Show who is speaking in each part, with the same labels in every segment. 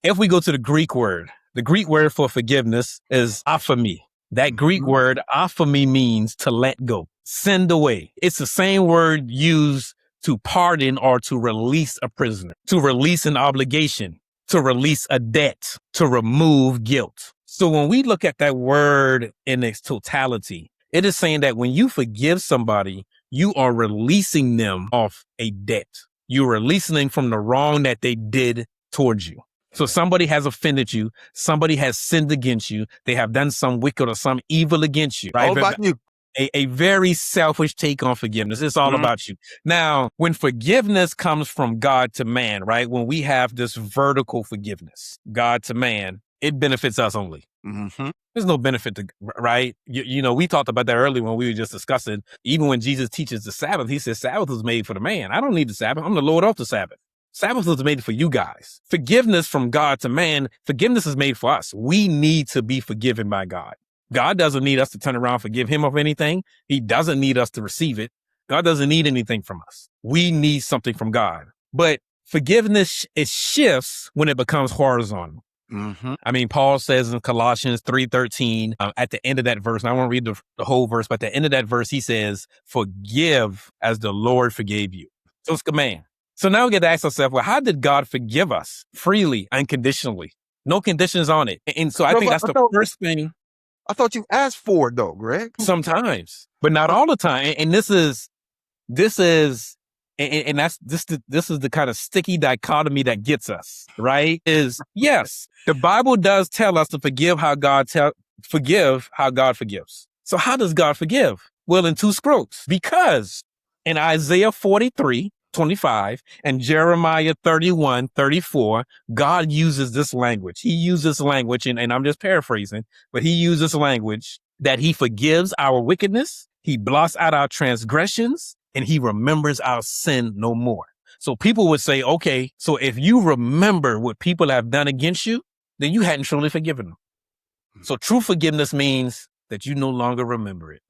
Speaker 1: If we go to the Greek word for forgiveness is aphemi. That Greek word aphemi means to let go, send away. It's the same word used to pardon or to release a prisoner, to release an obligation, to release a debt, to remove guilt. So when we look at that word in its totality, it is saying that when you forgive somebody, you are releasing them off a debt. You're releasing them from the wrong that they did towards you. So somebody has offended you. Somebody has sinned against you. They have done some wicked or some evil against you. Right?
Speaker 2: All about you.
Speaker 1: A very selfish take on forgiveness. It's all about you. Now, when forgiveness comes from God to man, right? When we have this vertical forgiveness, God to man, it benefits us only. There's no benefit to, right? You know, we talked about that earlier when we were just discussing, even when Jesus teaches the Sabbath, he says Sabbath was made for the man. I don't need the Sabbath. I'm the Lord of the Sabbath. Sabbath was made for you guys. Forgiveness from God to man, forgiveness is made for us. We need to be forgiven by God. God doesn't need us to turn around and forgive him of anything. He doesn't need us to receive it. God doesn't need anything from us. We need something from God. But forgiveness, it shifts when it becomes horizontal. I mean, Paul says in Colossians 3:13, at the end of that verse, and I won't read the whole verse, but at the end of that verse, he says, forgive as the Lord forgave you. So it's a command. So now we get to ask ourselves, well, how did God forgive us freely, unconditionally? No conditions on it. And so I think that's the first thing.
Speaker 2: I thought you asked for it though, Greg.
Speaker 1: Sometimes, but not all the time. And this is this is the kind of sticky dichotomy that gets us, right? Is yes, the Bible does tell us to forgive how God forgives. So how does God forgive? Well, in two strokes, because in Isaiah 43:25 and Jeremiah 31:34, God uses this language. He uses language, and I'm just paraphrasing, but he uses language that he forgives our wickedness, he blots out our transgressions, and he remembers our sin no more. So people would say, okay, so if you remember what people have done against you, then you hadn't truly forgiven them. So true forgiveness means that you no longer remember it.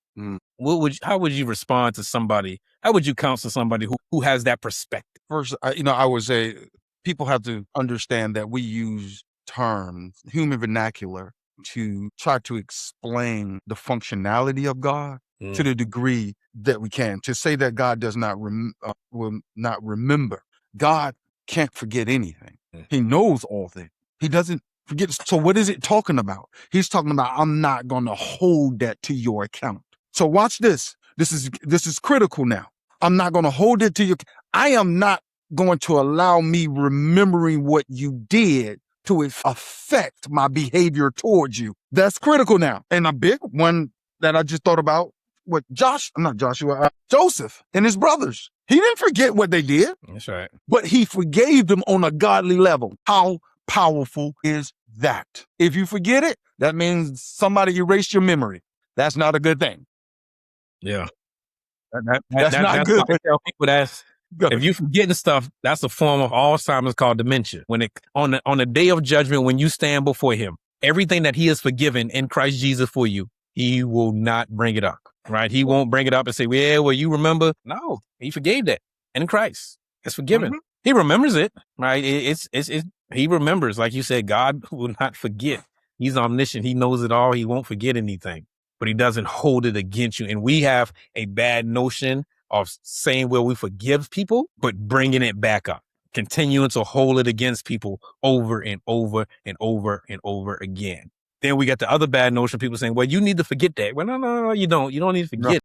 Speaker 1: How would you respond to somebody? How would you counsel somebody who has that perspective?
Speaker 2: First, I would say people have to understand that we use terms, human vernacular, to try to explain the functionality of God to the degree that we can. To say that God does not will not remember. God can't forget anything. He knows all things. He doesn't forget. So what is it talking about? He's talking about, I'm not going to hold that to your account. So watch this. This is critical now. I'm not going to hold it to you. I am not going to allow me remembering what you did to affect my behavior towards you. That's critical now. And a big one that I just thought about with Joseph and his brothers. He didn't forget what they did.
Speaker 1: That's right.
Speaker 2: But he forgave them on a godly level. How powerful is that? If you forget it, that means somebody erased your memory. That's not a good thing.
Speaker 1: Yeah.
Speaker 2: That's not good.
Speaker 1: I tell people if you forgetting stuff, that's a form of Alzheimer's called dementia. When on the day of judgment, when you stand before him, everything that he has forgiven in Christ Jesus for you, he will not bring it up, right? He won't bring it up and say, well, you remember? No, he forgave that in Christ. It's forgiven. He remembers it, right? He remembers, like you said, God will not forget. He's omniscient. He knows it all. He won't forget anything, but he doesn't hold it against you. And we have a bad notion of saying, well, we forgive people, but bringing it back up, continuing to hold it against people over and over and over and over again. Then we got the other bad notion, people saying, well, you need to forget that. Well, no, you don't. You don't need to forget.